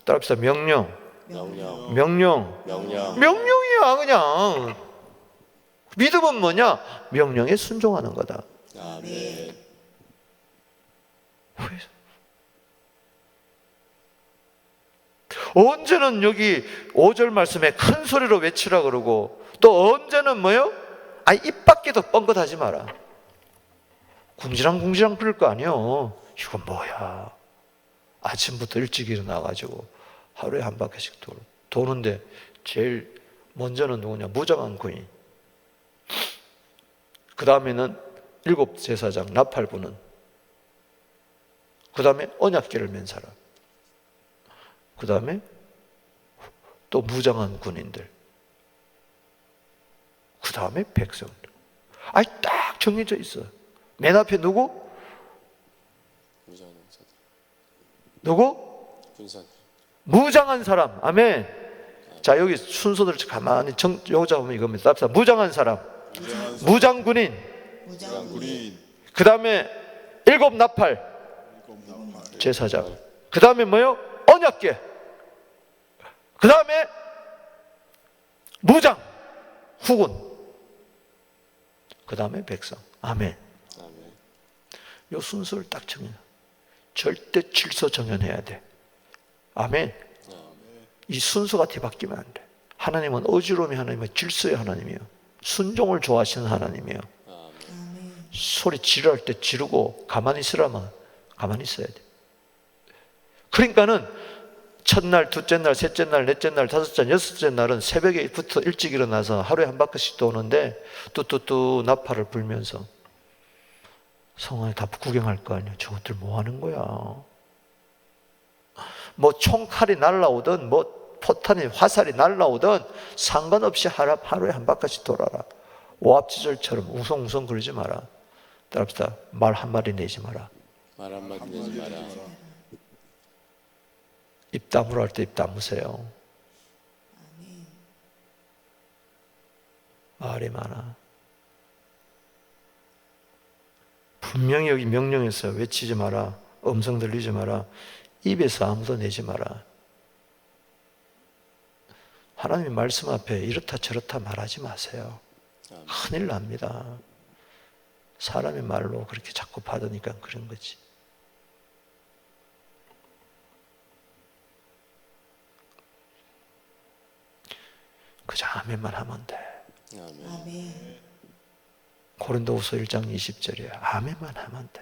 따라합시다. 명령이야 그냥. 믿음은 뭐냐? 명령에 순종하는 거다. 아멘. 언제는 여기 5절 말씀에 큰 소리로 외치라 그러고 또 언제는 뭐요? 입 밖에도 뻥긋하지 마라. 궁지랑 부릴 거 아니요. 이거 뭐야? 아침부터 일찍 일어나가지고 하루에 한 바퀴씩 도는데 제일 먼저는 누구냐? 무장한 군인. 그 다음에는 7 제사장 나팔 부는. 그 다음에 언약궤를 맨 사람. 그 다음에 또 무장한 군인들. 그 다음에 백성들. 딱 정해져 있어. 맨 앞에 누구? 누구? 무장한 사람. 아멘. 자, 여기 순서들 가만히 여자 보면 이겁니다. 답사. 무장한 사람. 무장 군인. 그 다음에 7 나팔. 제사장. 그 다음에 뭐요? 언약궤. 그 다음에 무장, 후군. 그 다음에 백성. 아멘. 이 순서를 딱 정해. 절대 질서 정연해야 돼. 아멘. 이 순서가 뒤바뀌면 안 돼. 하나님은 어지러움이 하나님은 질서의 하나님이에요. 순종을 좋아하시는 하나님이에요. 소리 지르할 때 지르고 가만히 있으라면 가만히 있어야 돼. 그러니까는 첫날, 둘째 날, 셋째 날, 넷째 날, 다섯째 날, 여섯째 날은 새벽에부터 일찍 일어나서 하루에 한 바퀴씩 도는데 뚜뚜뚜 나팔을 불면서 성안에 다 구경할 거 아니야. 저것들 뭐 하는 거야? 뭐 총칼이 날라오든 뭐 포탄이 화살이 날라오든 상관없이 하루에 한 바퀴씩 돌아라. 오합지졸처럼 웅성웅성 그러지 마라. 따라합시다. 말 한마디 내지 마라. 말 한마디 내지 마라. 입 다물어 할 때 입 다무세요. 말이 많아. 분명히 여기 명령에서 외치지 마라. 음성 들리지 마라. 입에서 아무도 내지 마라. 하나님의 말씀 앞에 이렇다 저렇다 말하지 마세요. 큰일 납니다. 사람의 말로 그렇게 자꾸 받으니까 그런 거지. 그저 아멘만 하면 돼. 아멘. 고린도후서 1장 20절이야. 아멘만 하면 돼.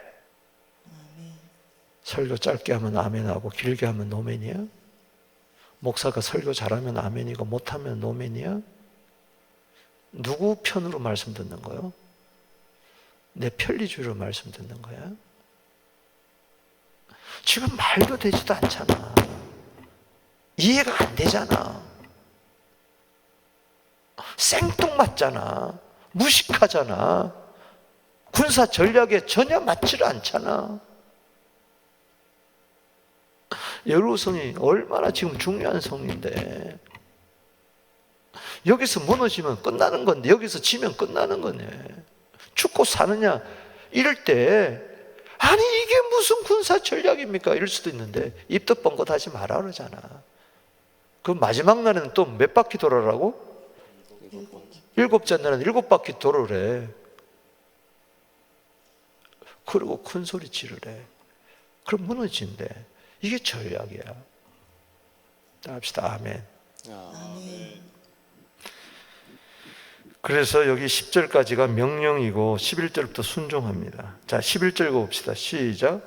아멘. 설교 짧게 하면 아멘하고 길게 하면 노멘이야? 목사가 설교 잘하면 아멘이고 못하면 노멘이야? 누구 편으로 말씀 듣는 거요? 내 편리주의로 말씀 듣는 거야? 지금 말도 되지도 않잖아. 이해가 안 되잖아. 생뚱맞잖아. 무식하잖아. 군사 전략에 전혀 맞지를 않잖아. 여루성이 얼마나 지금 중요한 성인데, 여기서 무너지면 끝나는 건데, 여기서 지면 끝나는 거네. 죽고 사느냐 이럴 때, 아니 이게 무슨 군사 전략입니까? 이럴 수도 있는데, 입도 뻥긋 하지 마라 그러잖아. 그 마지막 날에는 또 몇 바퀴 돌아라고? 7째 날에는 7바퀴 돌으래. 그리고 큰 소리 지르래. 그럼 무너진대. 이게 전략이야. 합시다. 아멘. 그래서 여기 10절까지가 명령이고 11절부터 순종합니다. 자, 11절 읽어봅시다. 시작.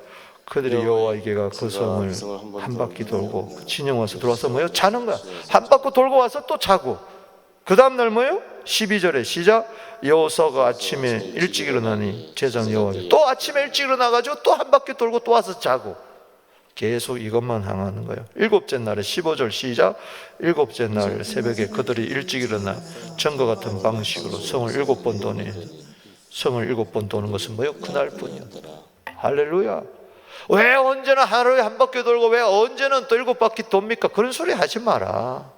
그들이 여호와에게가 그 성을 한 바퀴 돌고 진영 와서 들어와서 뭐요? 자는 거야. 한 바퀴 돌고 와서 또 자고. 그 다음날 뭐요? 12절에 시작. 여호사가 아침에 일찍 일어나니 제장 여호와께 또 아침에 일찍 일어나가지고 또 한 바퀴 돌고 또 와서 자고. 계속 이것만 향하는 거예요. 7째 날에 15절 시작. 7째 날 새벽에 그들이 일찍 일어나 전과 같은 방식으로 성을 7번 도니, 성을 7번 도는 것은 뭐예요? 그날뿐이었더라. 할렐루야. 왜 언제나 하루에 한 바퀴 돌고 왜 언제는 또 7바퀴 돕니까? 그런 소리 하지 마라.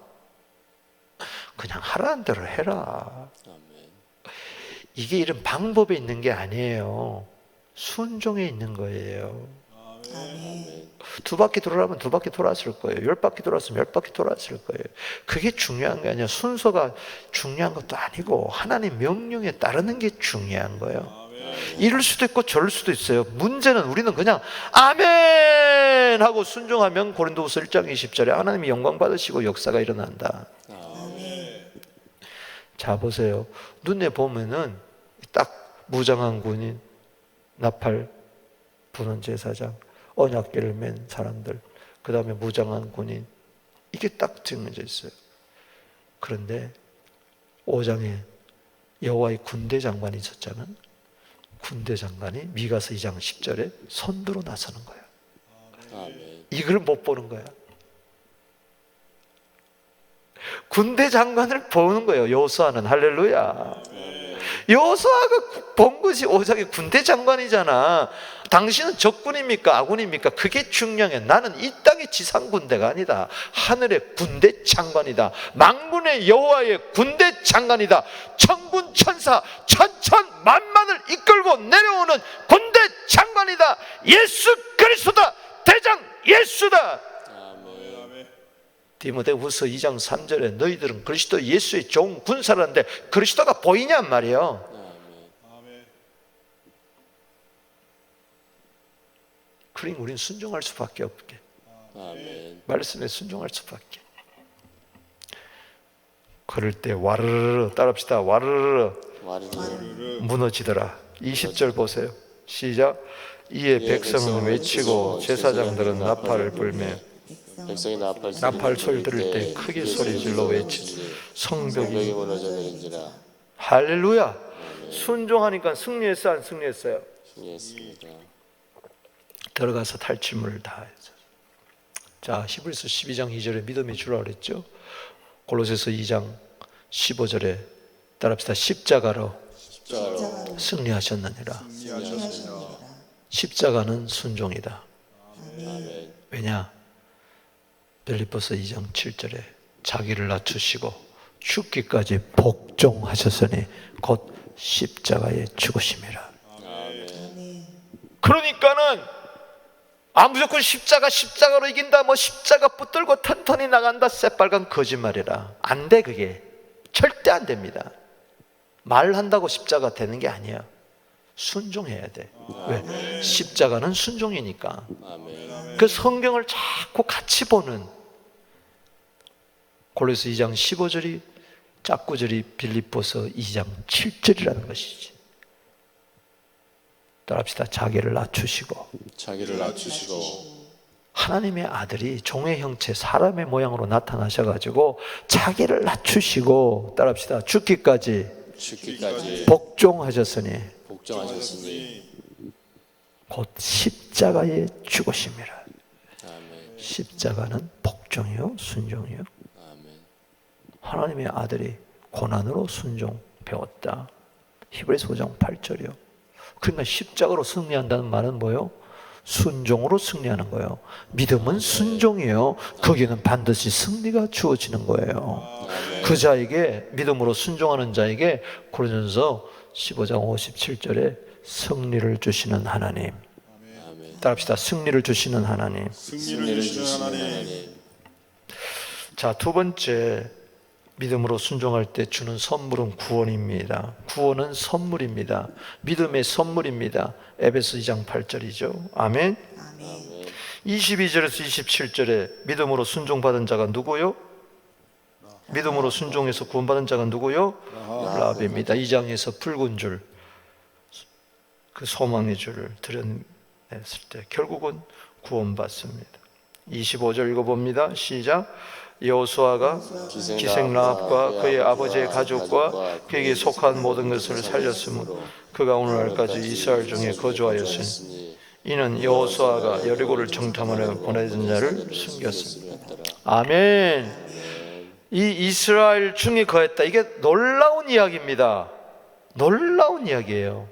그냥 하라는 대로 해라. 이게 이런 방법에 있는 게 아니에요. 순종에 있는 거예요. 아멘. 2바퀴 돌아가면 2바퀴 돌았을 거예요. 10바퀴 돌았으면 10바퀴 돌았을 거예요. 그게 중요한 게 아니야. 순서가 중요한 것도 아니고 하나님 명령에 따르는 게 중요한 거예요. 이럴 수도 있고 저럴 수도 있어요. 문제는 우리는 그냥 아멘 하고 순종하면 고린도후서 1장 20절에 하나님이 영광 받으시고 역사가 일어난다. 자, 보세요. 눈에 보면은 딱 무장한 군인, 나팔 부는 제사장, 언약궤를 맨 사람들, 그 다음에 무장한 군인, 이게 딱 정해져 있어요. 그런데 5장에 여호와의 군대 장관이 있었잖아. 군대 장관이 미가서 2장 10절에 선두로 나서는 거야. 이걸 못 보는 거야. 군대 장관을 보는 거예요. 여호수아는. 할렐루야. 여호수아가 본 것이 5장의 군대 장관이잖아. 당신은 적군입니까? 아군입니까? 그게 중요해. 나는 이 땅의 지상 군대가 아니다. 하늘의 군대 장관이다. 만군의 여호와의 군대 장관이다. 천군 천사 천천만만을 이끌고 내려오는 군대 장관이다. 예수 그리스도다. 대장 예수다. 디모데후서 2장 3절에 너희들은 그리스도 예수의 좋은 군사라는데 그리스도가 보이냔 말이에요. 그러니 우리는 순종할 수밖에 없게. 말씀에 순종할 수밖에. 그럴 때 와르르 따라합시다. 와르르 무너지더라. 20절 보세요. 시작. 이에 백성은 외치고 제사장들은 나팔을 불며 백성이 나팔 소리 들을 때 크게 소리 질러 외치지. 성벽이 무너져 내린지라. 할렐루야. 순종하니까 승리했어요, 안 승리했어요? 승리했습니다. 들어가서 탈취물을 다 해서. 자, 히브리서 12장 2절에 믿음이 주라 그랬죠. 골로새서 2장 15절에 따라합시다. 십자가로 승리하셨느니라. 십자가는 순종이다. 왜냐? 빌립보서 2장 7절에 자기를 낮추시고 죽기까지 복종하셨으니 곧 십자가에 죽으심이라. 그러니까는 무조건 십자가로 이긴다, 뭐 십자가 붙들고 턴턴히 나간다, 새빨간 거짓말이라. 안 돼. 그게 절대 안 됩니다. 말한다고 십자가 되는 게 아니야. 순종해야 돼. 왜? 십자가는 순종이니까. 그 성경을 자꾸 같이 보는, 골로새 2장 15절이 짝구절이 빌립보서 2장 7절이라는 것이지. 따라합시다. 자기를 낮추시고 하나님의 아들이 종의 형체 사람의 모양으로 나타나셔가지고 자기를 낮추시고 따라합시다. 죽기까지 복종하셨으니 곧 십자가에 죽으심이라. 십자가는 복종이요, 순종이요. 아멘. 하나님의 아들이 고난으로 순종 배웠다. 히브리서 5장 8절이요. 그러니까 십자가로 승리한다는 말은 뭐예요? 순종으로 승리하는 거예요. 믿음은 순종이에요. 거기는 반드시 승리가 주어지는 거예요. 그 자에게, 믿음으로 순종하는 자에게 고린도전서 15장 57절에 승리를 주시는 하나님. 아멘. 따라합시다. 승리를 주시는 하나님. 승리를 주시는 하나님. 자, 두 번째, 믿음으로 순종할 때 주는 선물은 구원입니다. 구원은 선물입니다. 믿음의 선물입니다. 에베소 2장 8절이죠. 아멘. 아멘. 22절에서 27절에 믿음으로 순종받은 자가 누구요? 믿음으로 순종해서 구원받은 자가 누구요? 라합입니다. 2장에서 붉은 줄, 그 소망의 줄을 드러냈을 때 결국은 구원받습니다. 25절 읽어봅니다. 시작. 여호수아가 기생 라합과 그의 아버지의 가족과 그에게 속한 모든 것을 살렸으므로 그가 오늘날까지 이스라엘 중에 거주하였으니 이는 여호수아가 여리고를 정탐하려 보내던 자를 숨겼습니다. 아멘. 이 이스라엘 중에 거했다. 이게 놀라운 이야기입니다. 놀라운 이야기예요.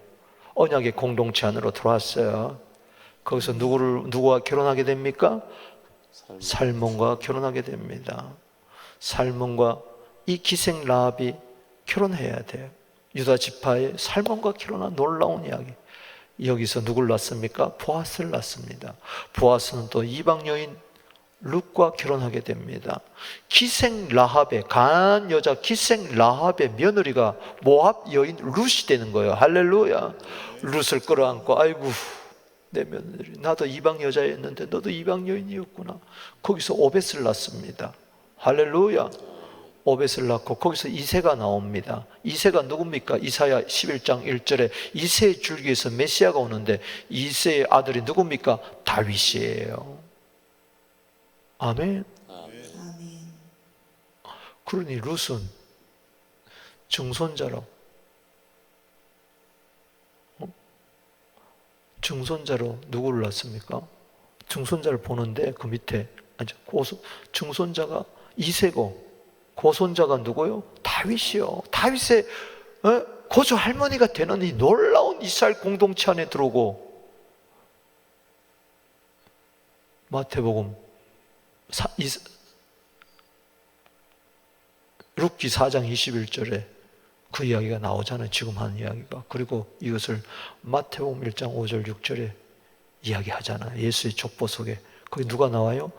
언약의 공동체 안으로 들어왔어요. 거기서 누구와 결혼하게 됩니까? 살몬과 결혼하게 됩니다. 살몬과 이 기생 라합이 결혼해야 돼요. 유다 지파의 살몬과 결혼한 놀라운 이야기. 여기서 누굴 낳습니까? 보아스를 낳습니다. 보아스는 또 이방 여인 룻과 결혼하게 됩니다. 기생 라합의, 가난한 여자 기생 라합의 며느리가 모압 여인 룻이 되는 거예요. 할렐루야. 룻을 끌어안고 아이고 내 며느리, 나도 이방 여자였는데 너도 이방 여인이었구나. 거기서 오벳을 낳습니다. 할렐루야. 오벳을 낳고 거기서 이새가 나옵니다. 이새가 누굽니까? 이사야 11장 1절에 이새의 줄기에서 메시아가 오는데 이새의 아들이 누굽니까? 다윗이에요. 아멘. 아멘. 그러니 룻은 증손자로 누구를 낳습니까? 증손자를 보는데 그 밑에 증손자가 이새고 고손자가 누구요? 다윗이요. 다윗의 고조 할머니가 되는 이 놀라운 이스라엘 공동체 안에 들어오고 마태복음 룻기 4장 21절에 그 이야기가 나오잖아요. 지금 하는 이야기가. 그리고 이것을 마태복음 1장 5절 6절에 이야기하잖아요. 예수의 족보 속에. 거기 누가 나와요?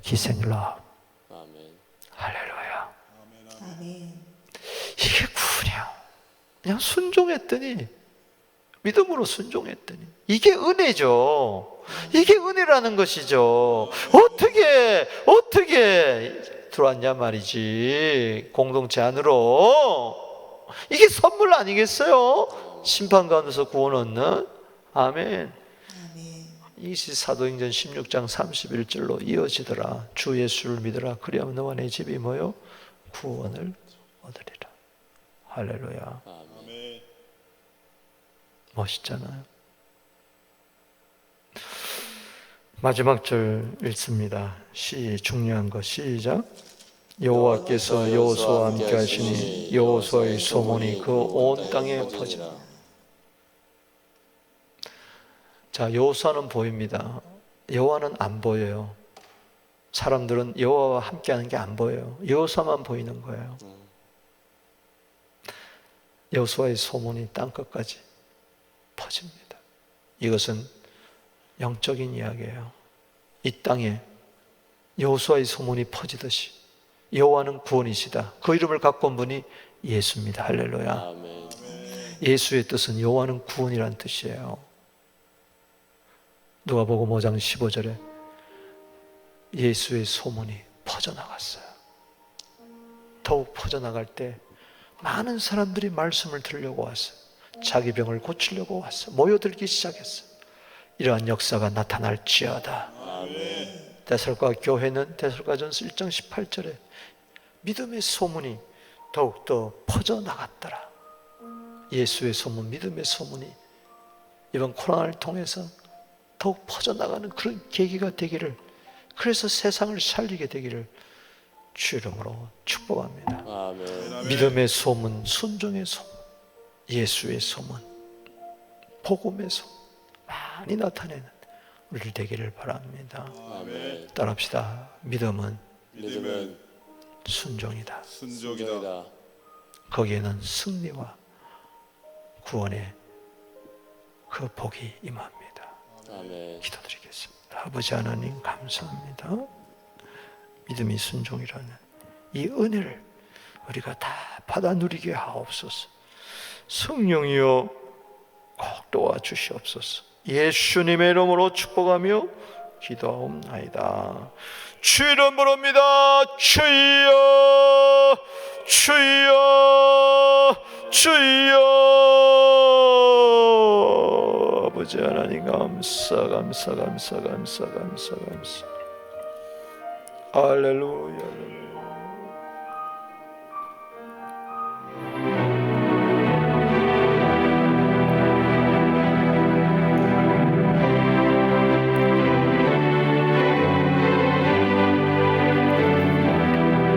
기생 라합. 아멘. 할렐루야. 아멘. 이게 구원이야. 그냥 순종했더니, 믿음으로 순종했더니 이게 은혜죠. 이게 은혜라는 것이죠. 어떻게 들어왔냐 말이지. 공동체 안으로. 이게 선물 아니겠어요? 심판 가운데서 구원 얻는. 아멘. 아멘. 이것이 사도행전 16장 31절로 이어지더라. 주 예수를 믿으라. 그리하면 너와 내 집이 뭐요? 구원을 얻으리라. 할렐루야. 아멘. 멋있잖아요. 마지막 절 읽습니다. 중요한 거 시작. 여호와께서 여호수아와 함께 하시니 여호수아의 소문이 그 온 땅에 퍼지라. 자, 여호수아는 보입니다. 여호와는 안 보여요. 사람들은 여호와와 함께하는 게 안 보여요. 여호수아만 보이는 거예요. 여호수아의 소문이 땅끝까지 퍼집니다. 이것은 영적인 이야기예요. 이 땅에 여호수아의 소문이 퍼지듯이 여호와는 구원이시다. 그 이름을 갖고 온 분이 예수입니다. 할렐루야. 아멘. 예수의 뜻은 여호와는 구원이란 뜻이에요. 누가복음 5장 15절에 예수의 소문이 퍼져나갔어요. 더욱 퍼져나갈 때 많은 사람들이 말씀을 들으려고 왔어요. 자기 병을 고치려고 왔어요. 모여들기 시작했어요. 이러한 역사가 나타날지어다. 데살로니가 교회는 데살로니가전서 1장 18절에 믿음의 소문이 더욱더 퍼져나갔더라. 예수의 소문, 믿음의 소문이 이번 코로나를 통해서 더욱 퍼져나가는 그런 계기가 되기를 그래서 세상을 살리게 되기를 주 이름으로 축복합니다. 아멘. 믿음의 소문, 순종의 소문, 예수의 소문, 복음의 소문 많이 나타내는 우리 되기를 바랍니다. 아멘. 따라합시다. 믿음은 믿음은 순종이다. 순종이다. 순종이다. 거기에는 승리와 구원의 그 복이 임합니다. 아멘. 기도드리겠습니다. 아버지 하나님 감사합니다. 믿음이 순종이라는 이 은혜를 우리가 다 받아 누리게 하옵소서. 성령이여 꼭 도와주시옵소서. 예수님의 이름으로 축복하며 기도하옵나이다. 주 이름 부릅니다. 주여 주여 주여. 아버지 하나님 감사 감사 감사 감사 감사 감사. 할렐루야.